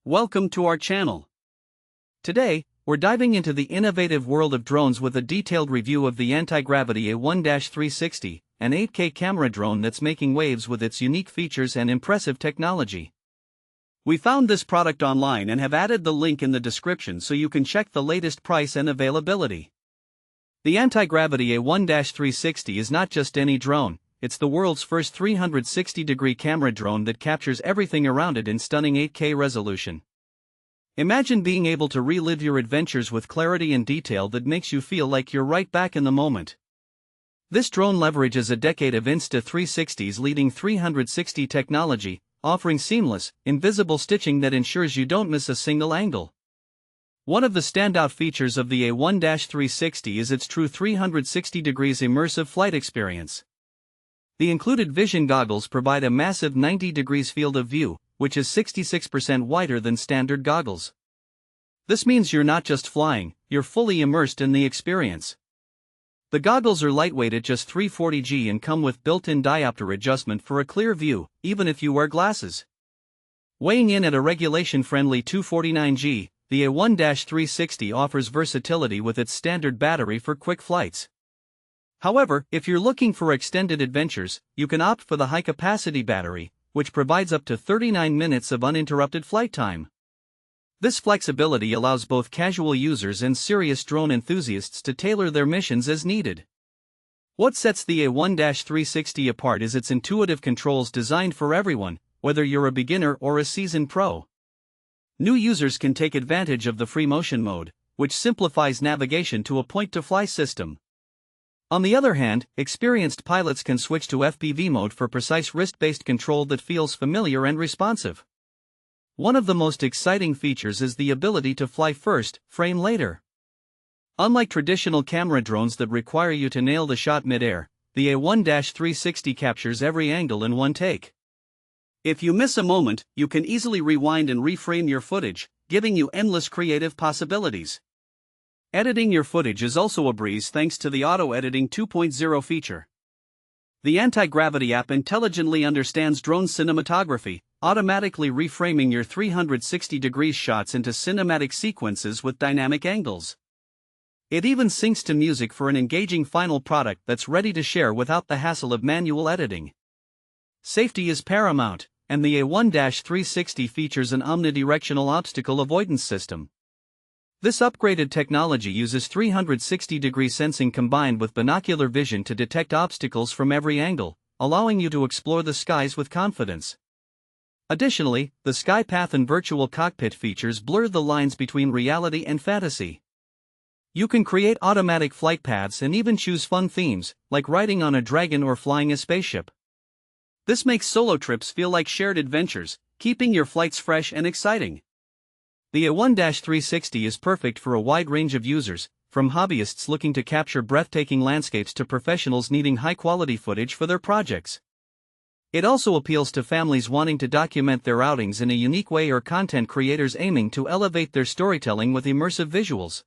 Welcome to our channel. Today, we're diving into the innovative world of drones with a detailed review of the Antigravity A1-360, an 8K camera drone that's making waves with its unique features and impressive technology. We found this product online and have added the link in the description so you can check the latest price and availability. The Antigravity A1-360 is not just any drone, it's the world's first 360-degree camera drone that captures everything around it in stunning 8K resolution. Imagine being able to relive your adventures with clarity and detail that makes you feel like you're right back in the moment. This drone leverages a decade of Insta360's leading 360 technology, offering seamless, invisible stitching that ensures you don't miss a single angle. One of the standout features of the A1-360 is its true 360 degrees immersive flight experience. The included vision goggles provide a massive 90 degrees field of view, which is 66% wider than standard goggles. This means you're not just flying, you're fully immersed in the experience. The goggles are lightweight at just 340 g and come with built-in diopter adjustment for a clear view, even if you wear glasses. Weighing in at a regulation-friendly 249 g, the A1-360 offers versatility with its standard battery for quick flights. However, if you're looking for extended adventures, you can opt for the high-capacity battery, which provides up to 39 minutes of uninterrupted flight time. This flexibility allows both casual users and serious drone enthusiasts to tailor their missions as needed. What sets the A1-360 apart is its intuitive controls designed for everyone, whether you're a beginner or a seasoned pro. New users can take advantage of the free motion mode, which simplifies navigation to a point-to-fly system. On the other hand, experienced pilots can switch to FPV mode for precise wrist-based control that feels familiar and responsive. One of the most exciting features is the ability to fly first, frame later. Unlike traditional camera drones that require you to nail the shot mid-air, the A1-360 captures every angle in one take. If you miss a moment, you can easily rewind and reframe your footage, giving you endless creative possibilities. Editing your footage is also a breeze thanks to the Auto Editing 2.0 feature. The Antigravity app intelligently understands drone cinematography, automatically reframing your 360 degrees shots into cinematic sequences with dynamic angles. It even syncs to music for an engaging final product that's ready to share without the hassle of manual editing. Safety is paramount, and the A1-360 features an omnidirectional obstacle avoidance system. This upgraded technology uses 360-degree sensing combined with binocular vision to detect obstacles from every angle, allowing you to explore the skies with confidence. Additionally, the Sky Path and Virtual Cockpit features blur the lines between reality and fantasy. You can create automatic flight paths and even choose fun themes, like riding on a dragon or flying a spaceship. This makes solo trips feel like shared adventures, keeping your flights fresh and exciting. The A1-360 is perfect for a wide range of users, from hobbyists looking to capture breathtaking landscapes to professionals needing high-quality footage for their projects. It also appeals to families wanting to document their outings in a unique way or content creators aiming to elevate their storytelling with immersive visuals.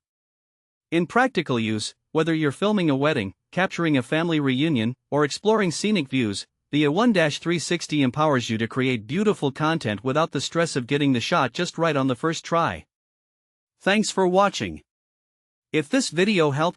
In practical use, whether you're filming a wedding, capturing a family reunion, or exploring scenic views, the A1-360 empowers you to create beautiful content without the stress of getting the shot just right on the first try. Thanks for watching. If this video helped you